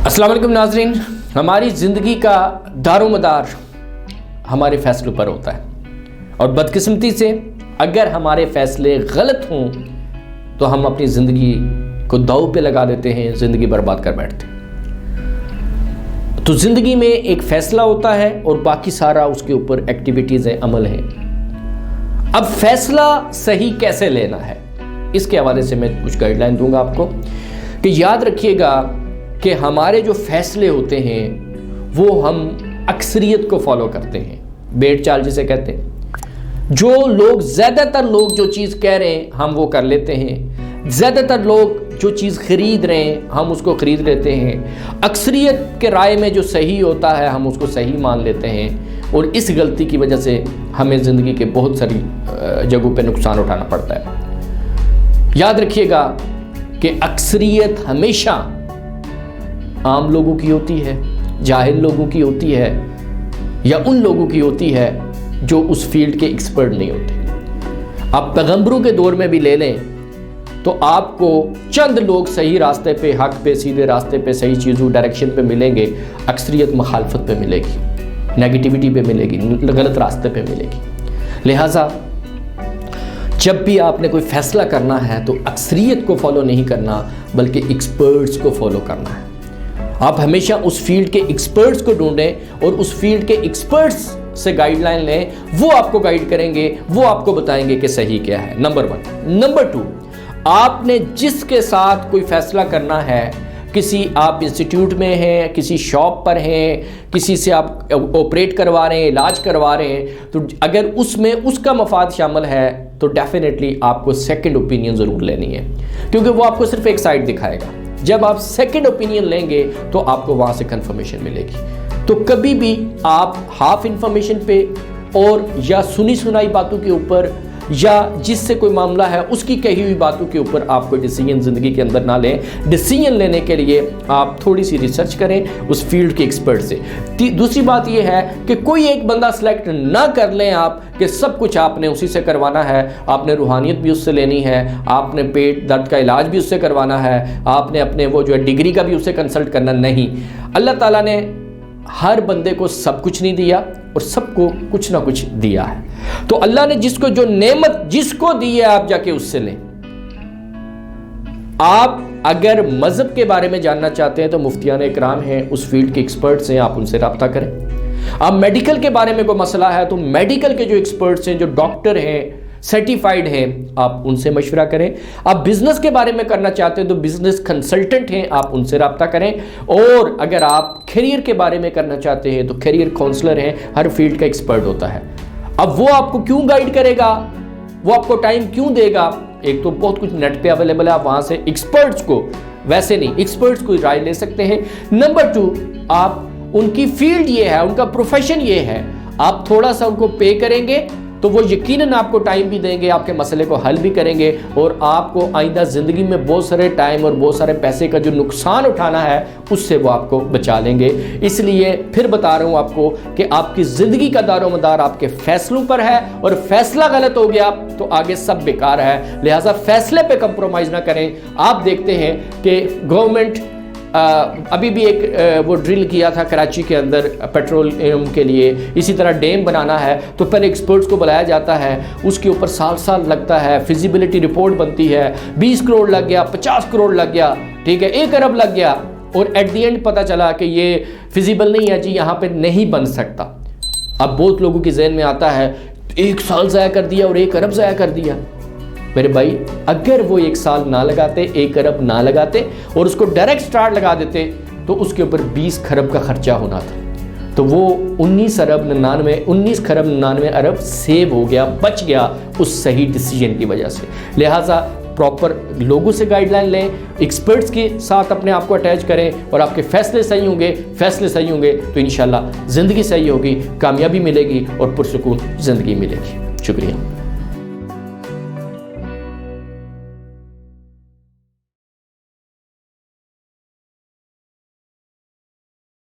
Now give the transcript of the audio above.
अस्सलाम वालेकुम नाज़रीन, हमारी ज़िंदगी का दारोमदार हमारे फैसलों पर होता है और बदकिस्मती से अगर हमारे फ़ैसले गलत हों तो हम अपनी ज़िंदगी को दांव पे लगा देते हैं, ज़िंदगी बर्बाद कर बैठते हैं। तो ज़िंदगी में एक फ़ैसला होता है और बाकी सारा उसके ऊपर एक्टिविटीज़ है, अमल है। अब फ़ैसला सही कैसे लेना है, इसके हवाले से मैं कुछ गाइडलाइन दूंगा आपको कि याद रखिएगा कि हमारे जो फ़ैसले होते हैं वो हम अक्सरियत को फॉलो करते हैं, भेड़ चाल जिसे कहते हैं। जो लोग ज़्यादातर लोग जो चीज़ कह रहे हैं हम वो कर लेते हैं, ज़्यादातर लोग जो चीज़ ख़रीद रहे हैं हम उसको ख़रीद लेते हैं, अक्सरियत के राय में जो सही होता है हम उसको सही मान लेते हैं और इस गलती की वजह से हमें ज़िंदगी के बहुत सारी जगहों पे नुकसान उठाना पड़ता है। याद रखिएगा कि अक्सरियत हमेशा आम लोगों की होती है, जाहिल लोगों की होती है या उन लोगों की होती है जो उस फील्ड के एक्सपर्ट नहीं होते। आप पैगंबरों के दौर में भी ले लें तो आपको चंद लोग सही रास्ते पे, हक पे, सीधे रास्ते पे, सही चीज़ों डायरेक्शन पे मिलेंगे, अक्सरियत मुखालफत पे मिलेगी, नेगेटिविटी पे मिलेगी, गलत रास्ते पे मिलेगी। लिहाजा जब भी आपने कोई फैसला करना है तो अक्सरियत को फॉलो नहीं करना बल्कि एक्सपर्ट्स को फॉलो करना है। आप हमेशा उस फील्ड के एक्सपर्ट्स को ढूंढें और उस फील्ड के एक्सपर्ट्स से गाइडलाइन लें, वो आपको गाइड करेंगे, वो आपको बताएंगे कि सही क्या है। नंबर 1। नंबर 2, आपने जिसके साथ कोई फैसला करना है, किसी आप इंस्टीट्यूट में हैं, किसी शॉप पर हैं, किसी से आप ऑपरेट करवा रहे हैं, इलाज करवा रहे हैं, तो अगर उसमें उसका मफाद शामिल है तो डेफिनेटली आपको सेकंड ओपिनियन ज़रूर लेनी है, क्योंकि वो आपको सिर्फ एक साइड दिखाएगा। जब आप सेकंड ओपिनियन लेंगे तो आपको वहाँ से कंफर्मेशन मिलेगी। तो कभी भी आप हाफ इंफॉर्मेशन पे और या सुनी सुनाई बातों के ऊपर या जिससे कोई मामला है उसकी कही हुई बातों के ऊपर आप कोई डिसीजन ज़िंदगी के अंदर ना लें। डिसीजन लेने के लिए आप थोड़ी सी रिसर्च करें उस फील्ड के एक्सपर्ट से। दूसरी बात यह है कि कोई एक बंदा सेलेक्ट ना कर लें आप कि सब कुछ आपने उसी से करवाना है, आपने रूहानियत भी उससे लेनी है, आपने पेट दर्द का इलाज भी उससे करवाना है, आपने अपने वो जो है डिग्री का भी उससे कंसल्ट करना नहीं। अल्लाह ताला ने हर बंदे को सब कुछ नहीं दिया और सबको कुछ ना कुछ दिया है। तो अल्लाह ने जिसको जो नेमत जिसको दी है आप जाके उससे लें। आप अगर मजहब के बारे में जानना चाहते हैं तो मुफ्तियान इकराम हैं, उस फील्ड के एक्सपर्ट्स हैं, आप उनसे रब्ता करें। आप मेडिकल के बारे में कोई मसला है तो मेडिकल के जो एक्सपर्ट्स हैं, जो डॉक्टर हैं, सर्टिफाइड हैं, आप उनसे मशवरा करें। आप बिजनेस के बारे में करना चाहते हैं तो बिजनेस कंसल्टेंट हैं, आप उनसे रब्ता करें। और अगर आप करियर के बारे में करना चाहते हैं तो करियर काउंसलर हैं, हर फील्ड का एक्सपर्ट होता है। अब वो आपको क्यों गाइड करेगा, वो आपको टाइम क्यों देगा? एक तो बहुत कुछ नेट पे अवेलेबल है, आप वहां से एक्सपर्ट्स को, वैसे नहीं, एक्सपर्ट्स को राय ले सकते हैं। नंबर 2, आप उनकी फील्ड ये है, उनका प्रोफेशन ये है, आप थोड़ा सा उनको पे करेंगे तो वो यकीनन आपको टाइम भी देंगे, आपके मसले को हल भी करेंगे और आपको आइंदा ज़िंदगी में बहुत सारे टाइम और बहुत सारे पैसे का जो नुकसान उठाना है उससे वो आपको बचा लेंगे। इसलिए फिर बता रहा हूँ आपको कि आपकी ज़िंदगी का दारोमदार आपके फ़ैसलों पर है और फैसला गलत हो गया तो आगे सब बेकार है। लिहाजा फ़ैसले पे कंप्रोमाइज़ ना करें। आप देखते हैं कि गवर्नमेंट अभी भी एक वो ड्रिल किया था कराची के अंदर पेट्रोलियम के लिए, इसी तरह डैम बनाना है तो पहले एक्सपर्ट्स को बुलाया जाता है, उसके ऊपर साल लगता है, फिजिबिलिटी रिपोर्ट बनती है, 20 करोड़ लग गया, 50 करोड़ लग गया, ठीक है, 1 अरब लग गया और एट दी एंड पता चला कि ये फिजिबल नहीं है जी, यहाँ पे नहीं बन सकता। अब बहुत लोगों के जहन में आता है 1 साल ज़ाया कर दिया और 1 अरब ज़ाया कर दिया। मेरे भाई, अगर वो 1 साल ना लगाते, 1 अरब ना लगाते और उसको डायरेक्ट स्टार्ट लगा देते तो उसके ऊपर 20 खरब का खर्चा होना था। तो वो 19 खरब 99 अरब सेव हो गया, बच गया उस सही डिसीजन की वजह से। लिहाजा प्रॉपर लोगों से गाइडलाइन लें, एक्सपर्ट्स के साथ अपने आप को अटैच करें और आपके फैसले सही होंगे तो इंशाल्लाह ज़िंदगी सही होगी, कामयाबी मिलेगी और पुरसुकून ज़िंदगी मिलेगी। शुक्रिया।